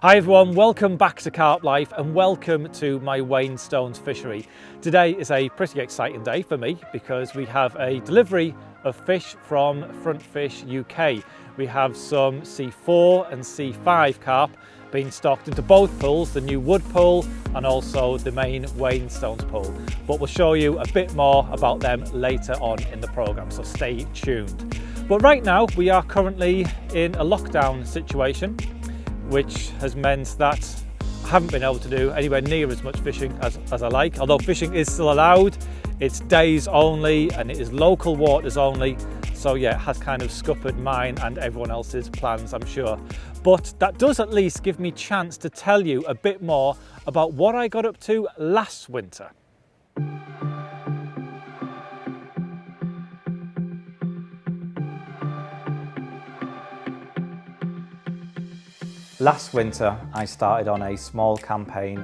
Hi everyone, welcome back to Carp Life and welcome to my Wayne Stones fishery. Today is a pretty exciting day for me because we have a delivery of fish from Front Fish UK. We have some C4 and C5 carp being stocked into both pools, the new wood pool and also the main Wayne Stones pool. But we'll show you a bit more about them later on in the programme, so stay tuned. But right now we are currently in a lockdown situation, which has meant that I haven't been able to do anywhere near as much fishing as I like. Although fishing is still allowed, it's days only and it is local waters only. So yeah, it has kind of scuppered mine and everyone else's plans, I'm sure. But that does at least give me chance to tell you a bit more about what I got up to last winter. Last winter, I started on a small campaign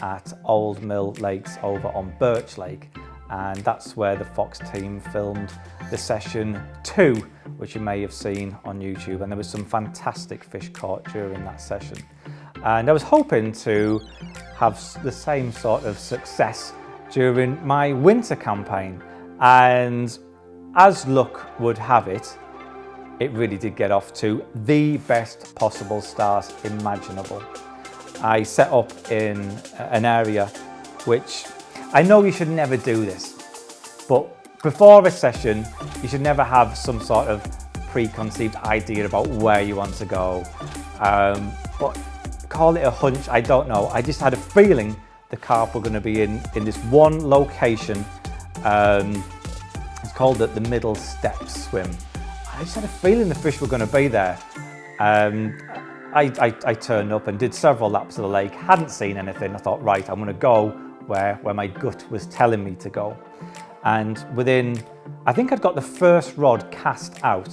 at Old Mill Lakes over on Birch Lake, and that's where the Fox team filmed the session 2, which you may have seen on YouTube, and there was some fantastic fish caught during that session. And I was hoping to have the same sort of success during my winter campaign, and as luck would have it, it really did get off to the best possible start imaginable. I set up in an area which, I know you should never do this, but before a session, you should never have some sort of preconceived idea about where you want to go. But call it a hunch, I don't know. I just had a feeling the carp were going to be in this one location. It's called the Middle Steps Swim. I just had a feeling the fish were going to be there. I turned up and did several laps of the lake, hadn't seen anything. I thought, right, I'm going to go where my gut was telling me to go. And I think I'd got the first rod cast out.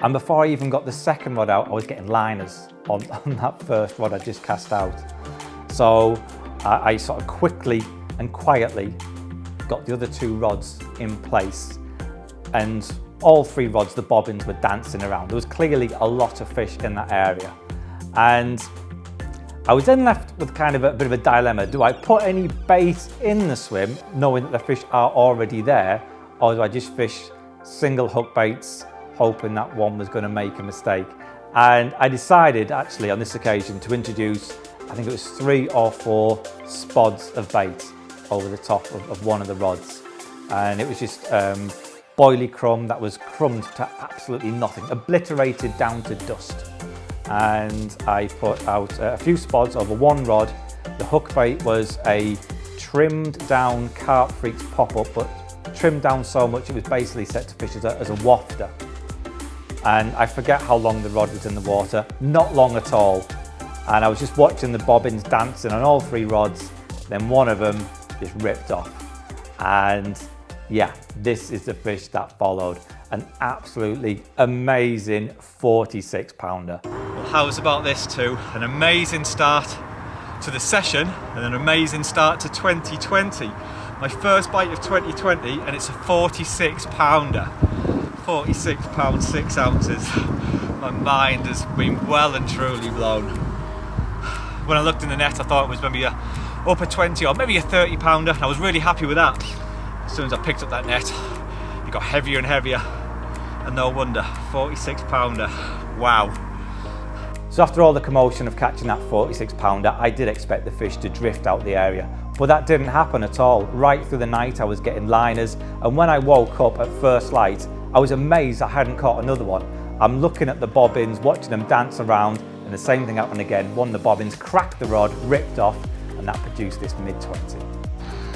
And before I even got the second rod out, I was getting liners on that first rod I just cast out. So I sort of quickly and quietly got the other 2 rods in place, and all 3 rods, the bobbins were dancing around. There was clearly a lot of fish in that area. And I was then left with kind of a bit of a dilemma. Do I put any bait in the swim, knowing that the fish are already there, or do I just fish single hook baits, hoping that one was going to make a mistake? And I decided actually on this occasion to introduce, I think it was 3 or 4 spods of bait over the top of one of the rods. And it was just boilie crumb that was crumbed to absolutely nothing, obliterated down to dust. And I put out a few spods over one rod. The hook bait was a trimmed down Carp Freaks pop-up, but trimmed down so much it was basically set to fish as a wafter. And I forget how long the rod was in the water, not long at all. And I was just watching the bobbins dancing on all 3 rods, then one of them just ripped off. And yeah, this is the fish that followed. An absolutely amazing 46 pounder. Well, how's about this too? An amazing start to the session and an amazing start to 2020. My first bite of 2020 and it's a 46 pounder. 46 pounds, 6 ounces. My mind has been well and truly blown. When I looked in the net, I thought it was maybe a upper 20 or maybe a 30 pounder. And I was really happy with that. As soon as I picked up that net, it got heavier and heavier, and no wonder, 46 pounder, wow. So after all the commotion of catching that 46 pounder, I did expect the fish to drift out the area, but that didn't happen at all. Right through the night I was getting liners, and when I woke up at first light, I was amazed I hadn't caught another one. I'm looking at the bobbins, watching them dance around, and the same thing happened again. One of the bobbins cracked the rod, ripped off, and that produced this mid-20.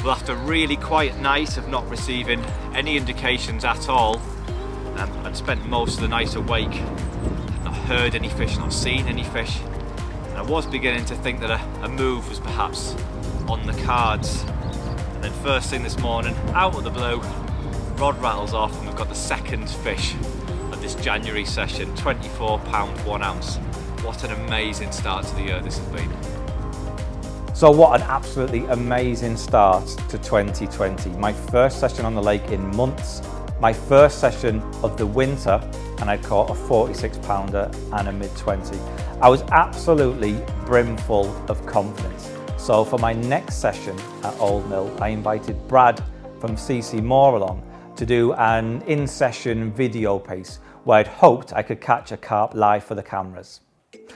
Well, after a really quiet night of not receiving any indications at all, I'd spent most of the night awake, not heard any fish, not seen any fish, and I was beginning to think that a move was perhaps on the cards. And then first thing this morning, out of the blue, rod rattles off and we've got the second fish of this January session, 24 pound 1 ounce. What an amazing start to the year this has been. So what an absolutely amazing start to 2020. My first session on the lake in months, my first session of the winter, and I caught a 46 pounder and a mid-20. I was absolutely brimful of confidence. So for my next session at Old Mill, I invited Brad from CC Moore along to do an in-session video piece where I'd hoped I could catch a carp live for the cameras.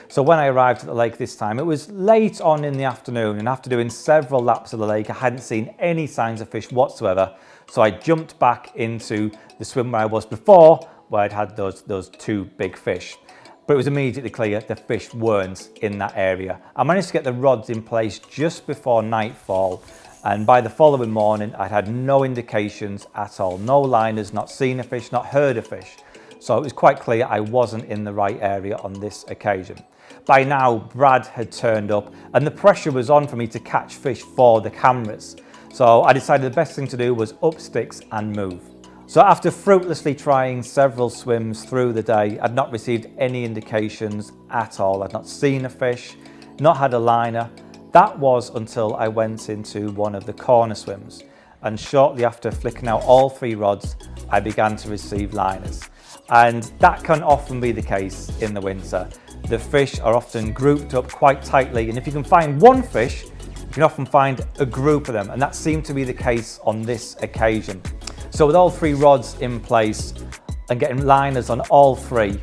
So when I arrived at the lake this time, it was late on in the afternoon, and after doing several laps of the lake, I hadn't seen any signs of fish whatsoever. So I jumped back into the swim where I was before, where I'd had those two big fish. But it was immediately clear the fish weren't in that area. I managed to get the rods in place just before nightfall, and by the following morning, I'd had no indications at all. No liners, not seen a fish, not heard a fish. So it was quite clear I wasn't in the right area on this occasion. By now, Brad had turned up and the pressure was on for me to catch fish for the cameras. So I decided the best thing to do was up sticks and move. So after fruitlessly trying several swims through the day, I'd not received any indications at all. I'd not seen a fish, not had a liner. That was until I went into one of the corner swims. And shortly after flicking out all 3 rods, I began to receive liners. And that can often be the case in the winter. The fish are often grouped up quite tightly, and if you can find one fish, you can often find a group of them, and that seemed to be the case on this occasion. So with all 3 rods in place and getting liners on all 3,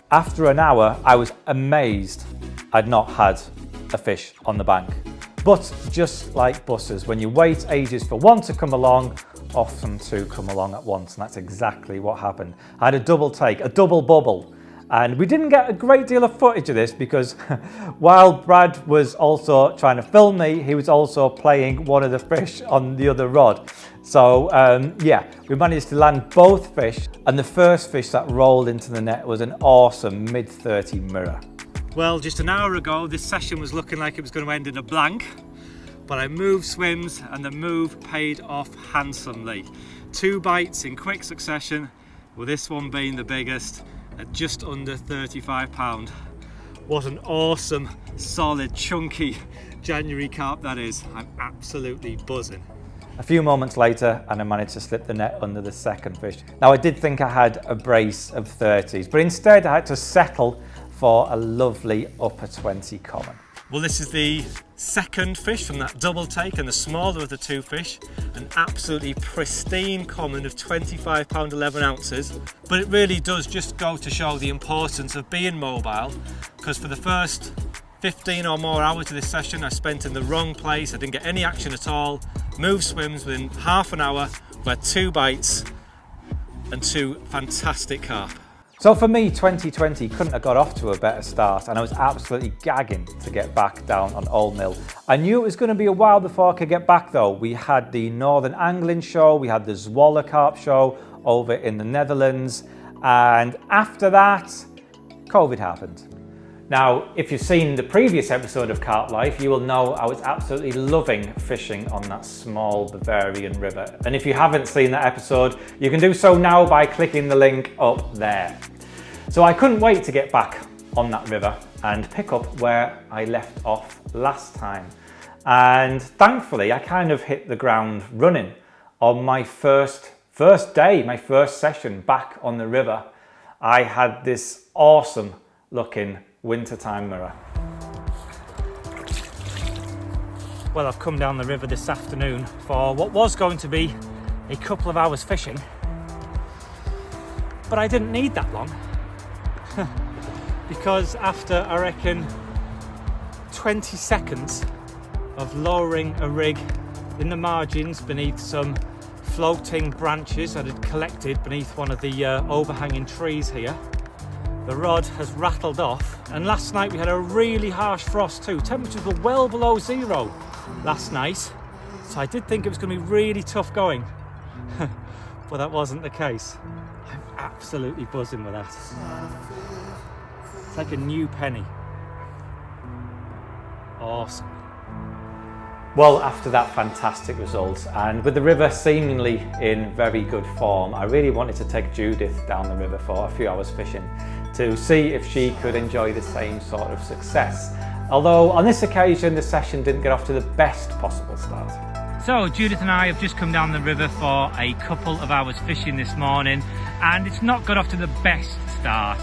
after an hour I was amazed I'd not had a fish on the bank. But just like buses, when you wait ages for one to come along, often 2 come along at once, and that's exactly what happened. I had a double take, a double bubble, and we didn't get a great deal of footage of this because while Brad was also trying to film me, he was also playing one of the fish on the other rod. So yeah, we managed to land both fish, and the first fish that rolled into the net was an awesome mid-30 mirror. Well, just an hour ago, this session was looking like it was going to end in a blank. But I moved swims and the move paid off handsomely. 2 bites in quick succession, with this one being the biggest at just under 35 pound. What an awesome, solid, chunky January carp that is. I'm absolutely buzzing. A few moments later and I managed to slip the net under the second fish. Now I did think I had a brace of 30s, but instead I had to settle for a lovely upper 20 common. Well, this is the second fish from that double take and the smaller of the 2 fish, an absolutely pristine common of 25 pound 11 ounces. But it really does just go to show the importance of being mobile, because for the first 15 or more hours of this session I spent in the wrong place. I didn't get any action at all. Moved swims within half an hour, we had 2 bites and 2 fantastic carp. So for me, 2020 couldn't have got off to a better start, and I was absolutely gagging to get back down on Old Mill. I knew it was going to be a while before I could get back though. We had the Northern Angling Show, we had the Zwolle Carp Show over in the Netherlands, and after that, COVID happened. Now, if you've seen the previous episode of Carp Life, you will know I was absolutely loving fishing on that small Bavarian river. And if you haven't seen that episode, you can do so now by clicking the link up there. So I couldn't wait to get back on that river and pick up where I left off last time. And thankfully, I kind of hit the ground running on my first day, my first session back on the river. I had this awesome looking wintertime mirror. Well, I've come down the river this afternoon for what was going to be a couple of hours fishing, but I didn't need that long because after I reckon 20 seconds of lowering a rig in the margins beneath some floating branches that had collected beneath one of the overhanging trees here, the rod has rattled off. And last night we had a really harsh frost too. Temperatures were well below 0 last night, so I did think it was going to be really tough going, but that wasn't the case. I'm absolutely buzzing with that. It's like a new penny. Awesome. Well, after that fantastic result, and with the river seemingly in very good form, I really wanted to take Judith down the river for a few hours fishing to see if she could enjoy the same sort of success. Although on this occasion, the session didn't get off to the best possible start. So Judith and I have just come down the river for a couple of hours fishing this morning, and it's not got off to the best start.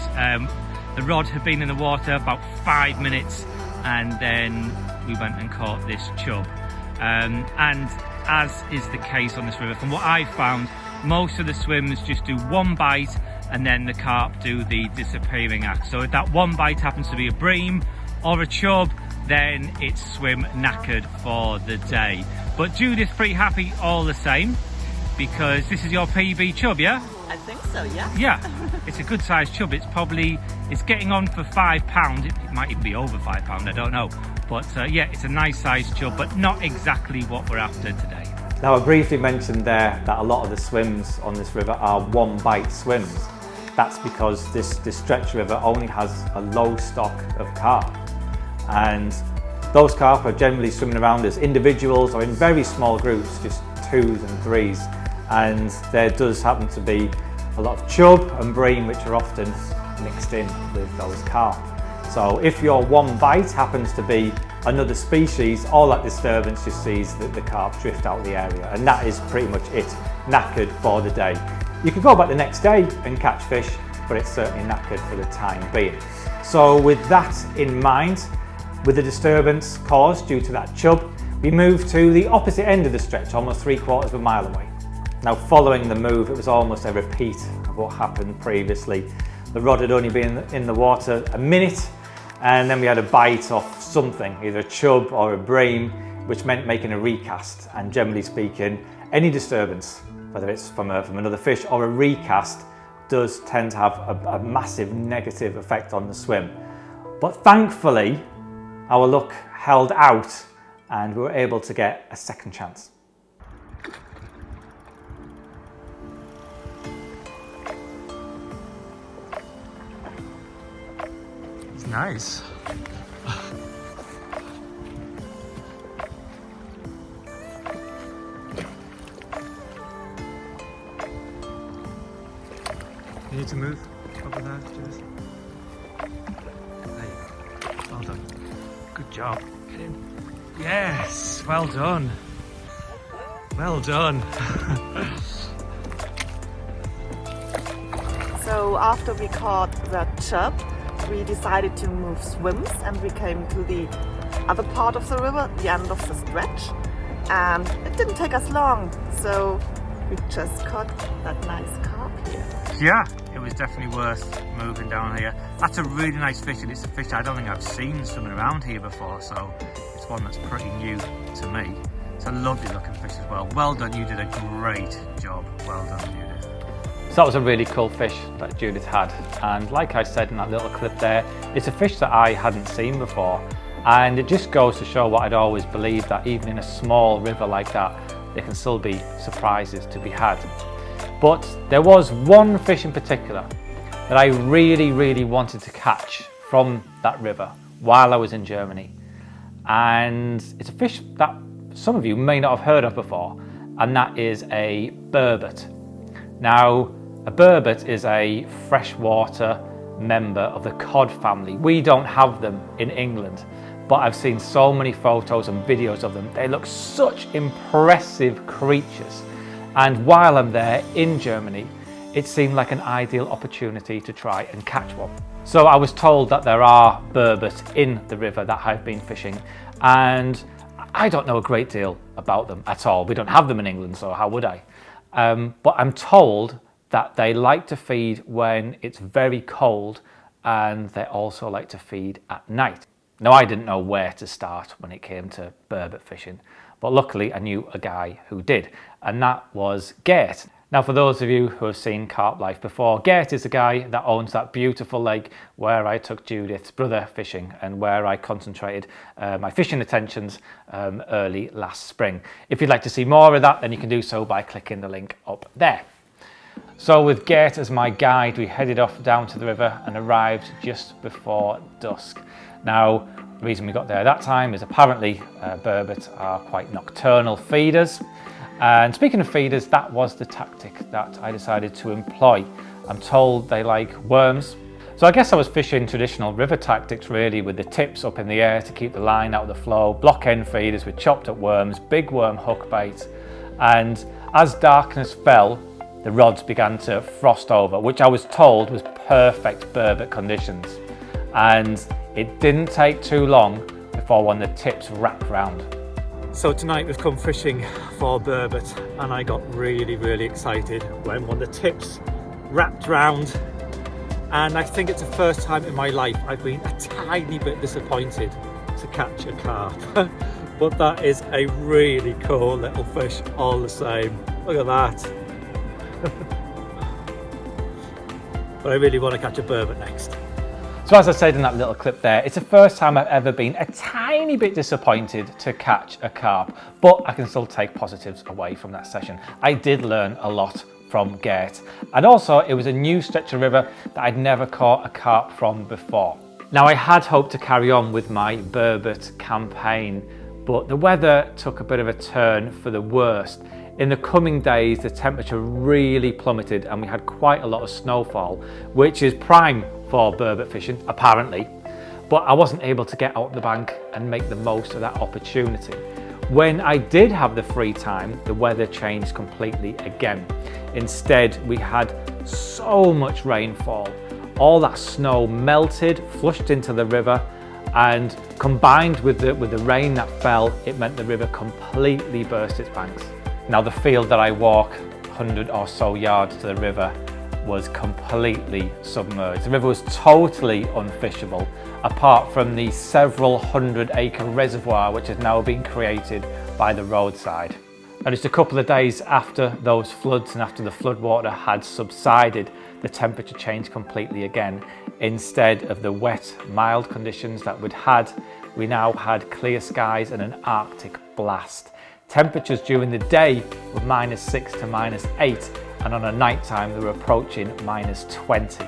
The rod had been in the water about 5 minutes, and then we went and caught this chub. And as is the case on this river, from what I found, most of the swims just do one bite and then the carp do the disappearing act. So if that one bite happens to be a bream or a chub, then it's swim knackered for the day. But Judith's pretty happy all the same, because this is your PB chub, yeah? I think so, yeah. Yeah, it's a good sized chub. It's getting on for £5. It might even be over £5, I don't know. But yeah, it's a nice sized chub, but not exactly what we're after today. Now, I briefly mentioned there that a lot of the swims on this river are one bite swims. That's because this stretch river only has a low stock of carp. And those carp are generally swimming around as individuals or in very small groups, just 2s and 3s. And there does happen to be a lot of chub and bream, which are often mixed in with those carp. So if your one bite happens to be another species, all that disturbance just sees the carp drift out of the area, and that is pretty much it, knackered for the day. You could go back the next day and catch fish, but it's certainly knackered for the time being. So with that in mind, with the disturbance caused due to that chub, we moved to the opposite end of the stretch, almost 3/4 of a mile away. Now, following the move, it was almost a repeat of what happened previously. The rod had only been in the water a minute, and then we had a bite off something, either a chub or a bream, which meant making a recast. And generally speaking, any disturbance, whether it's from another fish or a recast, does tend to have a massive negative effect on the swim. But thankfully, our luck held out and we were able to get a second chance. It's nice. You need to move over there, Judith. There you go. Well done. Good job. Get in. Yes, well done. Well done. So after we caught the chub, we decided to move swims, and we came to the other part of the river, the end of the stretch. And it didn't take us long, so we just caught that nice carp here. Yeah, it was definitely worth moving down here. That's a really nice fish, and it's a fish I don't think I've seen swimming around here before, so it's one that's pretty new to me. It's a lovely looking fish as well. Well done, you did a great job. Well done, Judith. So that was a really cool fish that Judith had, and like I said in that little clip there, it's a fish that I hadn't seen before, and it just goes to show what I'd always believed, that even in a small river like that, there can still be surprises to be had. But there was one fish in particular that I really wanted to catch from that river while I was in Germany. And it's a fish that some of you may not have heard of before, and that is a burbot. Now, a burbot is a freshwater member of the cod family. We don't have them in England, but I've seen so many photos and videos of them. They look such impressive creatures. And while I'm there in Germany, it seemed like an ideal opportunity to try and catch one. So I was told that there are burbot in the river that I've been fishing, and I don't know a great deal about them at all. We don't have them in England, so how would I? But I'm told that they like to feed when it's very cold, and they also like to feed at night. Now, I didn't know where to start when it came to burbot fishing, but luckily I knew a guy who did, and that was Gert. Now, for those of you who have seen Carp Life before, Gert is the guy that owns that beautiful lake where I took Judith's brother fishing and where I concentrated my fishing attentions early last spring. If you'd like to see more of that, then you can do so by clicking the link up there. So with Gert as my guide, we headed off down to the river and arrived just before dusk. Now, the reason we got there at that time is apparently burbot are quite nocturnal feeders. And speaking of feeders, that was the tactic that I decided to employ. I'm told they like worms. So I guess I was fishing traditional river tactics really, with the tips up in the air to keep the line out of the flow, block end feeders with chopped up worms, big worm hook bait. And as darkness fell, the rods began to frost over, which I was told was perfect burbot conditions. And it didn't take too long before one of the tips wrapped round. So tonight we've come fishing for burbot, and I got really excited when one of the tips wrapped round. And I think it's the first time in my life I've been a tiny bit disappointed to catch a carp. But that is a really cool little fish all the same. Look at that. But I really want to catch a burbot next. So as I said in that little clip there, it's the first time I've ever been a tiny bit disappointed to catch a carp, but I can still take positives away from that session. I did learn a lot from Gert, and also it was a new stretch of river that I'd never caught a carp from before. Now I had hoped to carry on with my burbot campaign, but the weather took a bit of a turn for the worst. In the coming days, the temperature really plummeted and we had quite a lot of snowfall, which is prime for burbot fishing, apparently. But I wasn't able to get out the bank and make the most of that opportunity. When I did have the free time, the weather changed completely again. Instead, we had so much rainfall. All that snow melted, flushed into the river, and combined with the rain that fell, it meant the river completely burst its banks. Now the field that I walk 100 or so yards to the river was completely submerged. The river was totally unfishable, apart from the several 100-acre reservoir which has now been created by the roadside. And just a couple of days after those floods and after the floodwater had subsided, the temperature changed completely again. Instead of the wet, mild conditions that we'd had, we now had clear skies and an Arctic blast. Temperatures during the day were -6 to -8, and on a night time they were approaching -20.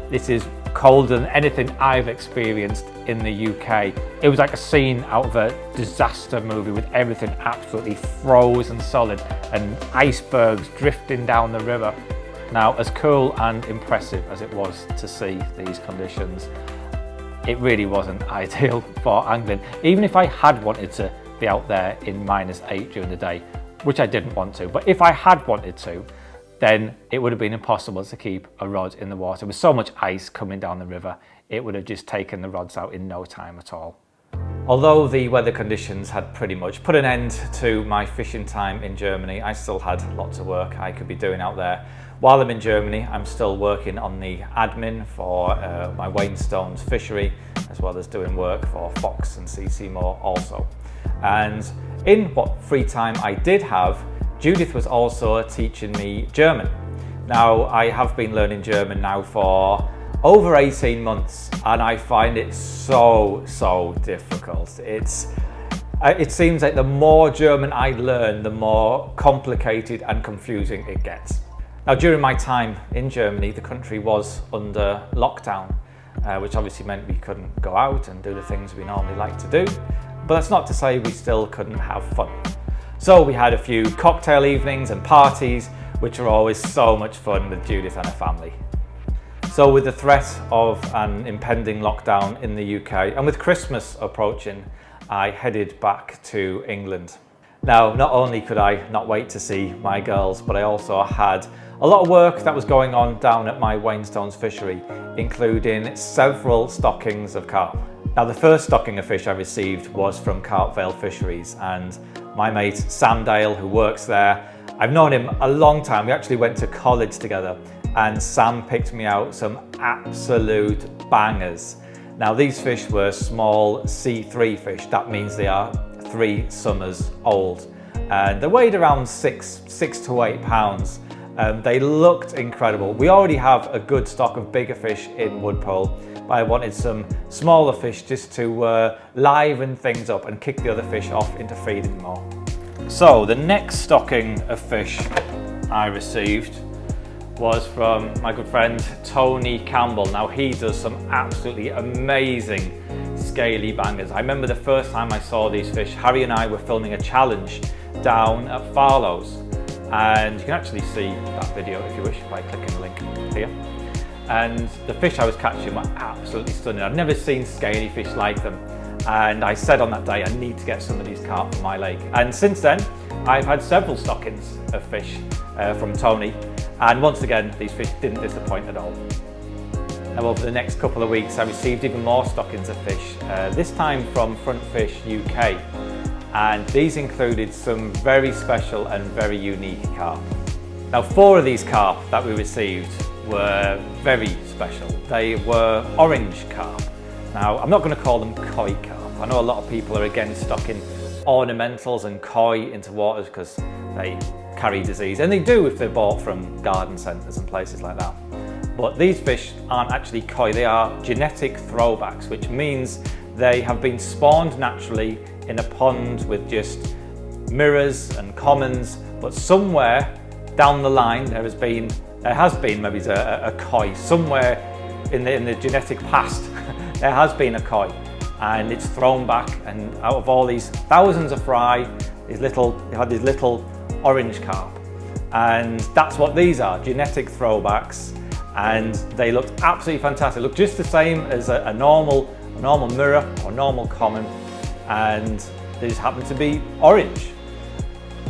This is colder than anything I've experienced in the UK. It was like a scene out of a disaster movie, with everything absolutely frozen solid and icebergs drifting down the river. Now, as cool and impressive as it was to see these conditions, it really wasn't ideal for angling. Even if I had wanted to be out there in -8 during the day, which I didn't want to, but if I had wanted to, then it would have been impossible to keep a rod in the water. With so much ice coming down the river, it would have just taken the rods out in no time at all. Although the weather conditions had pretty much put an end to my fishing time in Germany, I still had lots of work I could be doing out there. While I'm in Germany, I'm still working on the admin for my Waynestones fishery, as well as doing work for Fox and CC Moore also. And in what free time I did have, Judith was also teaching me German. Now, I have been learning German now for over 18 months, and I find it so difficult. It seems like the more German I learn, the more complicated and confusing it gets. Now, during my time in Germany, the country was under lockdown, which obviously meant we couldn't go out and do the things we normally like to do. But that's not to say we still couldn't have fun. So we had a few cocktail evenings and parties, which are always so much fun with Judith and her family. So with the threat of an impending lockdown in the UK, and with Christmas approaching, I headed back to England. Now, not only could I not wait to see my girls, but I also had a lot of work that was going on down at my Waynestones fishery, including several stockings of carp. Now, the first stocking of fish I received was from Carp Fisheries, and my mate Sam Dale, who works there, I've known him a long time. We actually went to college together, and Sam picked me out some absolute bangers. Now, these fish were small C3 fish. That means they are 3 summers old, and they weighed around 6 to 8 pounds. They looked incredible. We already have a good stock of bigger fish in Woodpole, but I wanted some smaller fish just to liven things up and kick the other fish off into feeding more. So the next stocking of fish I received was from my good friend Tony Campbell. Now, he does some absolutely amazing scaly bangers. I remember the first time I saw these fish, Harry and I were filming a challenge down at Farlow's, and you can actually see that video if you wish by clicking the link here. And the fish I was catching were absolutely stunning. I've never seen scaly fish like them, and I said on that day I need to get some of these carp from my lake. And since then I've had several stockings of fish from Tony, and once again these fish didn't disappoint at all. Now over the next couple of weeks I received even more stockings of fish, this time from Front Fish UK, and these included some very special and very unique carp. Now 4 of these carp that we received were very special. They were orange carp. Now I'm not going to call them koi carp. I know a lot of people are against stocking ornamentals and koi into waters because they carry disease, and they do if they're bought from garden centres and places like that. But these fish aren't actually koi, they are genetic throwbacks, which means they have been spawned naturally in a pond with just mirrors and commons, but somewhere down the line there has been maybe a koi. Somewhere in the genetic past there has been a koi, and it's thrown back, and out of all these thousands of fry, you had these little orange carp, and that's what these are, genetic throwbacks. And they looked absolutely fantastic. Looked just the same as a normal mirror or normal common, and they just happened to be orange.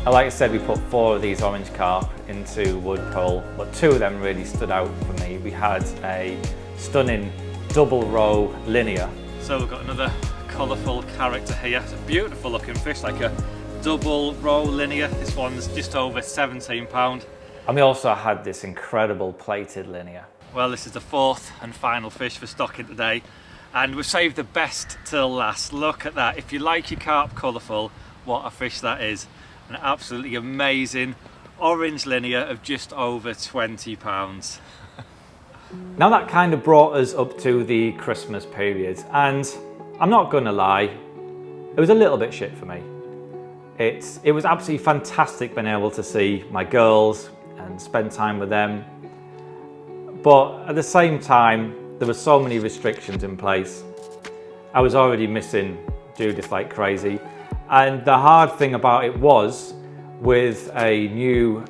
And like I said, we put 4 of these orange carp into wood pull, but 2 of them really stood out for me. We had a stunning double row linear. So we've got another colourful character here. It's a beautiful looking fish, like a double row linear. This one's just over £17. And we also had this incredible plated linear. Well, this is the 4th and final fish for stocking today, and we've saved the best till last. Look at that. If you like your carp colourful, what a fish that is. An absolutely amazing orange linear of just over £20. Now that kind of brought us up to the Christmas period, and I'm not gonna lie, it was a little bit shit for me. It was absolutely fantastic being able to see my girls and spend time with them, but at the same time there were so many restrictions in place. I was already missing Judith like crazy, and the hard thing about it was with the new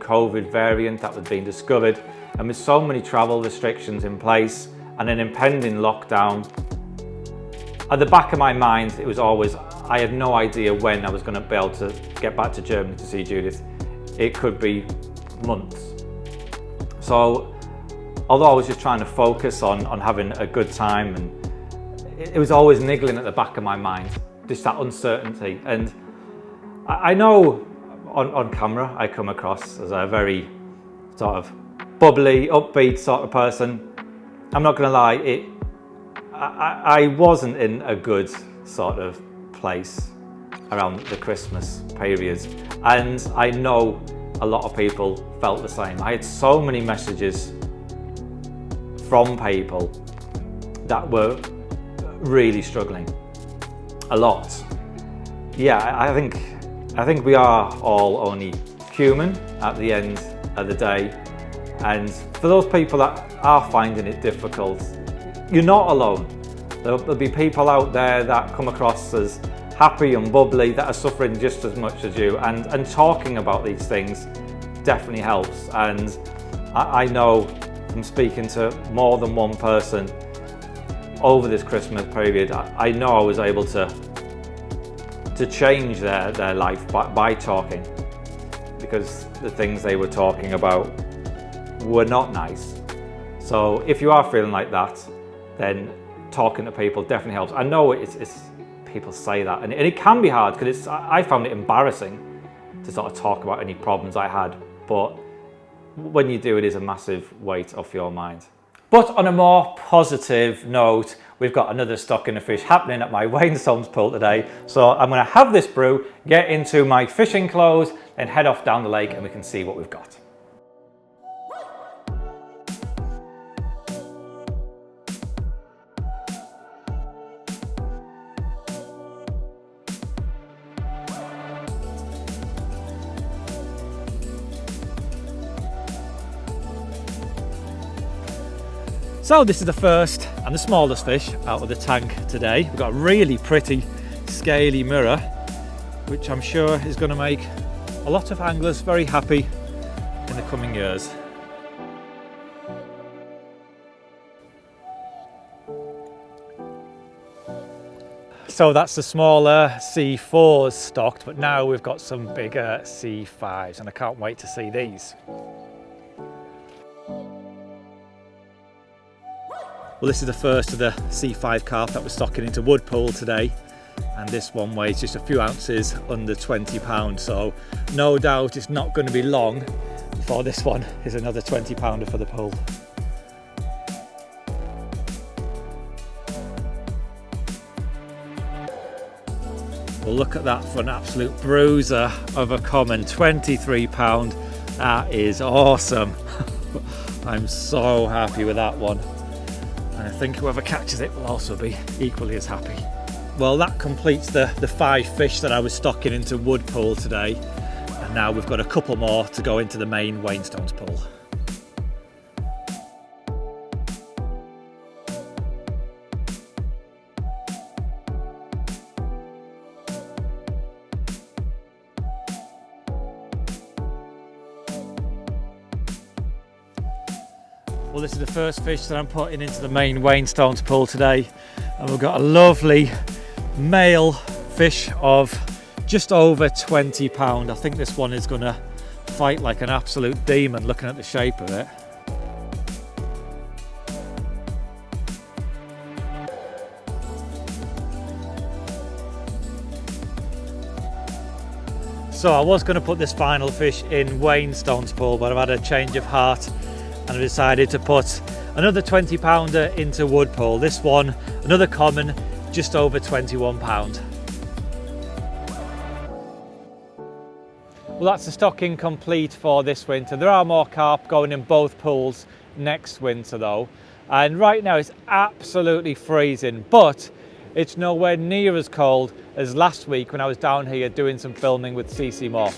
COVID variant that was being discovered, and with so many travel restrictions in place and an impending lockdown, at the back of my mind it was always, I had no idea when I was going to be able to get back to Germany to see Judith. It could be months. So although I was just trying to focus on having a good time, and it was always niggling at the back of my mind, just that uncertainty. And I know on camera I come across as a very sort of bubbly, upbeat sort of person. I'm not going to lie, I wasn't in a good sort of place around the Christmas period, and I know a lot of people felt the same. I had so many messages from people that were really struggling, a lot. Yeah, I think we are all only human at the end of the day, and for those people that are finding it difficult, you're not alone. There'll be people out there that come across as happy and bubbly that are suffering just as much as you, and talking about these things definitely helps. And I know from speaking to more than one person over this Christmas period, I know I was able to change their life by talking, because the things they were talking about were not nice. So if you are feeling like that, then talking to people definitely helps. I know it's people say that, and it can be hard, because I found it embarrassing to sort of talk about any problems I had, but when you do, it is a massive weight off your mind. But on a more positive note, we've got another stocking of fish happening at my Wainsholmes pool today. So I'm going to have this brew, get into my fishing clothes, and head off down the lake, and we can see what we've got. So this is the first and the smallest fish out of the tank today. We've got a really pretty scaly mirror, which I'm sure is going to make a lot of anglers very happy in the coming years. So that's the smaller C4s stocked, but now we've got some bigger C5s, and I can't wait to see these. Well, this is the first of the C5 carp that we're stocking into wood pool today, and this one weighs just a few ounces under 20 pounds, so no doubt it's not going to be long before this one is another 20 pounder for the pool. Well, look at that for an absolute bruiser of a common, 23 pound. That is awesome. I'm so happy with that one. And I think whoever catches it will also be equally as happy. Well, that completes the 5 fish that I was stocking into wood pool today. And now we've got a couple more to go into the main Wainstones pool. Well, this is the first fish that I'm putting into the main Wainstones pool today, and we've got a lovely male fish of just over 20 pound. I think this one is going to fight like an absolute demon looking at the shape of it. So I was going to put this final fish in Wainstones pool, but I've had a change of heart and I decided to put another 20 pounder into wood pool. This one, another common, just over 21 pound. Well, that's the stocking complete for this winter. There are more carp going in both pools next winter though. And right now it's absolutely freezing, but it's nowhere near as cold as last week when I was down here doing some filming with CC Moore.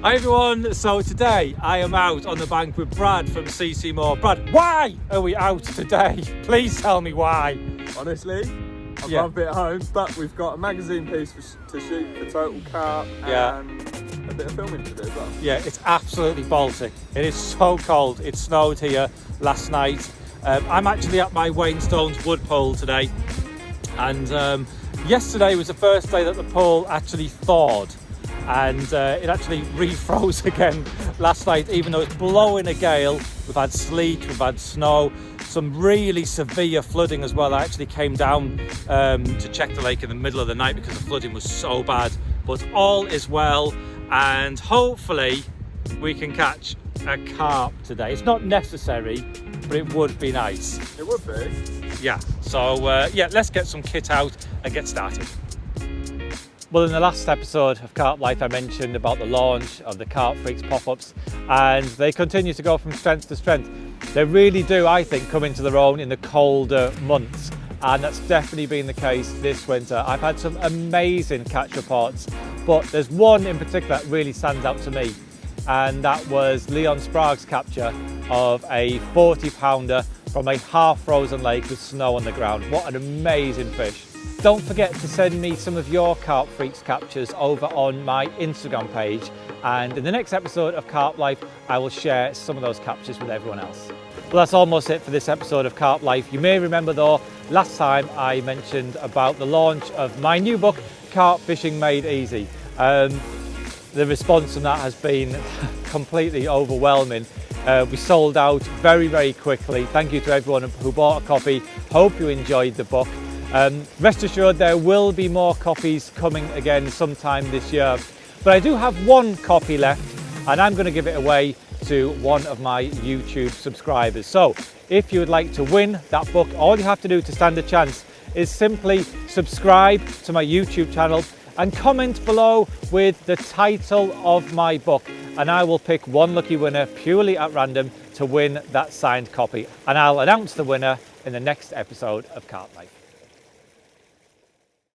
Hi everyone, so today I am out on the bank with Brad from CC Moore. Brad, why are we out today? Please tell me why. Honestly, I'd love it at home, but we've got a magazine piece to shoot for Total Carp and a bit of filming to do as well. Yeah, it's absolutely Baltic. It is so cold. It snowed here last night. I'm actually at my Wainstones wood pool today, and yesterday was the first day that the pool actually thawed. And it actually refroze again last night, even though it's blowing a gale. We've had sleet, we've had snow, some really severe flooding as well. I actually came down to check the lake in the middle of the night because the flooding was so bad. But all is well, and hopefully we can catch a carp today. It's not necessary, but it would be nice. It would be. Yeah, so yeah, let's get some kit out and get started. Well, in the last episode of Carp Life, I mentioned about the launch of the Carp Freaks pop-ups, and they continue to go from strength to strength. They really do, I think, come into their own in the colder months, and that's definitely been the case this winter. I've had some amazing catch reports, but there's one in particular that really stands out to me, and that was Leon Sprague's capture of a 40 pounder from a half-frozen lake with snow on the ground. What an amazing fish. Don't forget to send me some of your Carp Freaks captures over on my Instagram page, and in the next episode of Carp Life I will share some of those captures with everyone else. Well, that's almost it for this episode of Carp Life. You may remember though, last time I mentioned about the launch of my new book, Carp Fishing Made Easy. The response from that has been completely overwhelming. We sold out very, very quickly. Thank you to everyone who bought a copy. Hope you enjoyed the book. Rest assured there will be more copies coming again sometime this year, but I do have one copy left and I'm going to give it away to one of my YouTube subscribers. So if you would like to win that book, all you have to do to stand a chance is simply subscribe to my YouTube channel and comment below with the title of my book, and I will pick one lucky winner purely at random to win that signed copy, and I'll announce the winner in the next episode of Carp Life.